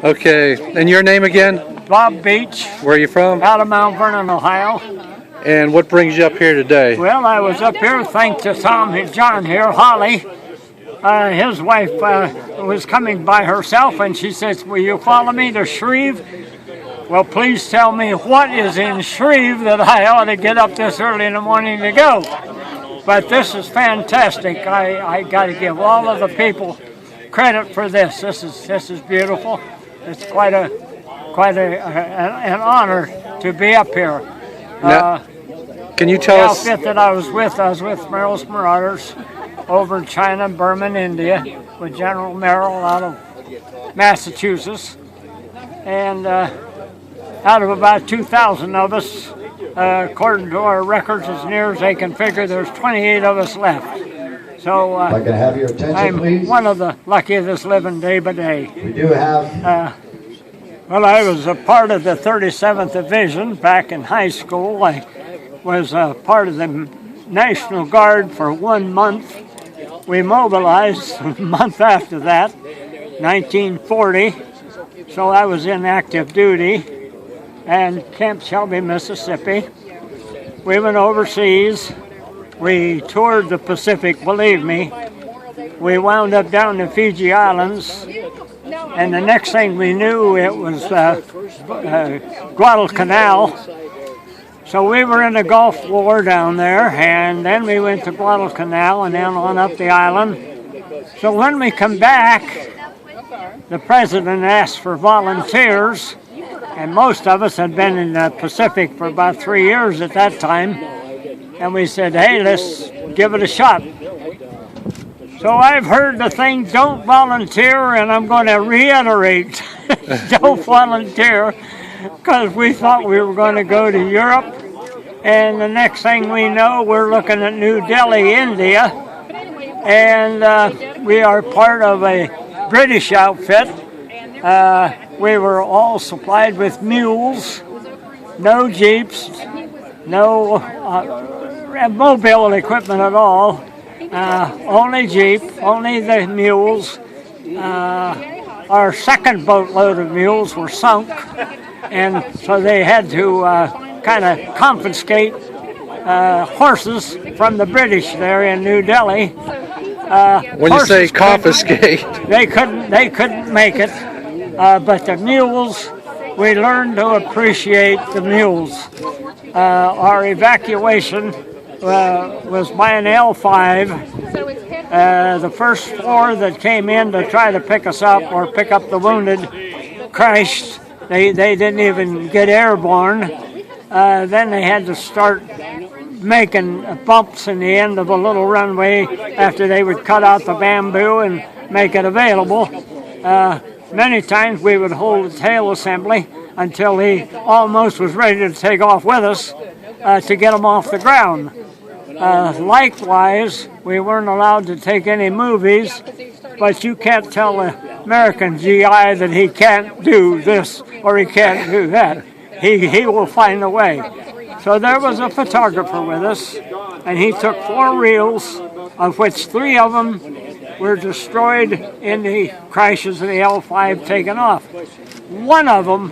Okay, and your name again? Bob Beach. Where are you from? Out of Mount Vernon, Ohio. And what brings you up here today? Well, I was up here thanks to Tom and John here, Holly. His wife was coming by herself, and she says, "Will you follow me to Shreve?" Well, please tell me what is in Shreve that I ought to get up this early in the morning to go. But this is fantastic. I got to give all of the people credit for this. This is beautiful. It's quite an honor to be up here. Now, can you tell us? The outfit that I was with Merrill's Marauders over in China-Burma-India with General Merrill out of Massachusetts, and out of about 2,000 of us, according to our records, as near as they can figure, there's 28 of us left. So if I can have your attention, I'm please. one of the lucky that's living day by day. We do have. Well, I was a part of the 37th Division back in high school. I was a part of the National Guard for 1 month. We mobilized a month after that, 1940. So I was in active duty and Camp Shelby, Mississippi. We went overseas. We toured the Pacific, believe me. We wound up down the Fiji Islands, and the next thing we knew, it was Guadalcanal. So we were in the Gulf War down there, and then we went to Guadalcanal and then on up the island. So when we come back, the president asked for volunteers, and most of us had been in the Pacific for about 3 years at that time. And we said, hey, let's give it a shot. So I've heard the thing, don't volunteer, and I'm going to reiterate, don't volunteer, because we thought we were going to go to Europe. And the next thing we know, we're looking at New Delhi, India. And we are part of a British outfit. We were all supplied with mules, no jeeps, no mobile equipment at all, only jeep, only the mules. Our second boatload of mules were sunk, and so they had to kind of confiscate horses from the British there in New Delhi. When you say confiscate, they couldn't make it. But the mules, we learned to appreciate the mules. Our evacuation was by an L5. The first four that came in to try to pick us up or pick up the wounded crashed. They didn't even get airborne. Then they had to start making bumps in the end of a little runway after they would cut out the bamboo and make it available. Many times we would hold a tail assembly until he almost was ready to take off with us to get him off the ground. Likewise, we weren't allowed to take any movies, but you can't tell an American GI that he can't do this or he can't do that. He will find a way. So there was a photographer with us, and he took 4 reels, of which 3 of them were destroyed in the crashes of the L5 taken off. One of them,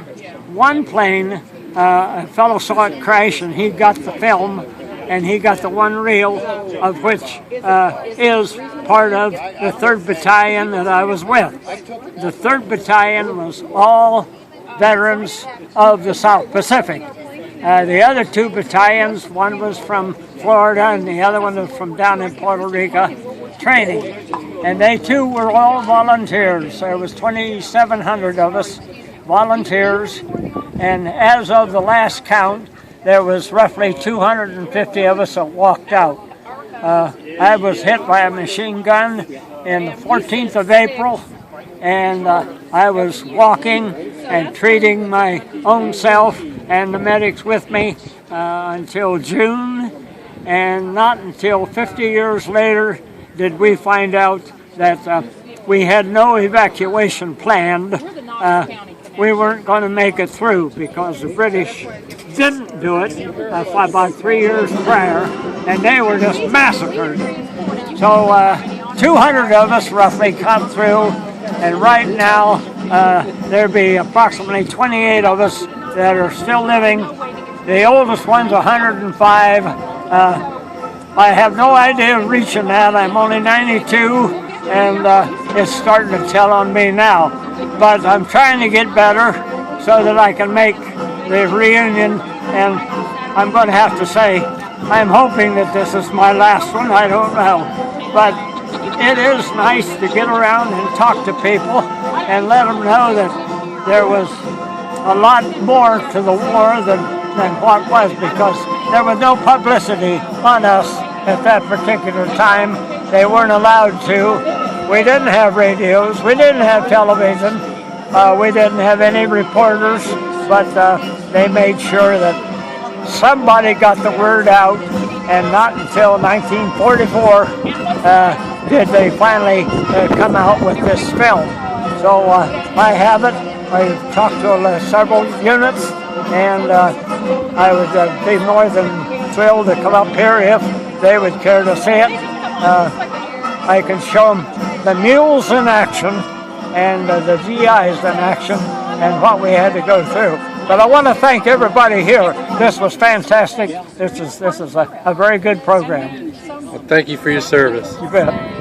one plane, a fellow saw it crash and he got the film, and he got the 1 reel, of which is part of the 3rd Battalion that I was with. The 3rd Battalion was all veterans of the South Pacific. The other 2 battalions, one was from Florida and the other one was from down in Puerto Rico, training. And they too were all volunteers. There was 2,700 of us volunteers, and as of the last count, there was roughly 250 of us that walked out. I was hit by a machine gun in the 14th of April, and I was walking and treating my own self and the medics with me until June, and not until 50 years later did we find out that we had no evacuation planned. We weren't going to make it through because the British didn't do it about 3 years prior, and they were just massacred. So 200 of us roughly come through, and right now there'd be approximately 28 of us that are still living. The oldest one's 105. I have no idea of reaching that. I'm only 92, and it's starting to tell on me now. But I'm trying to get better so that I can make the reunion, and I'm going to have to say, I'm hoping that this is my last one. I don't know. But it is nice to get around and talk to people and let them know that there was a lot more to the war than what was, because there was no publicity on us at that particular time. They weren't allowed to. We didn't have radios. We didn't have television. We didn't have any reporters, but they made sure that somebody got the word out, and not until 1944 did they finally come out with this film. So I have it. I've talked to several units, and I would be more than thrilled to come up here if they would care to see it. I can show them the mules in action and the GIs in action and what we had to go through. But I want to thank everybody here. This was fantastic. This is a very good program. Well, thank you for your service. You bet.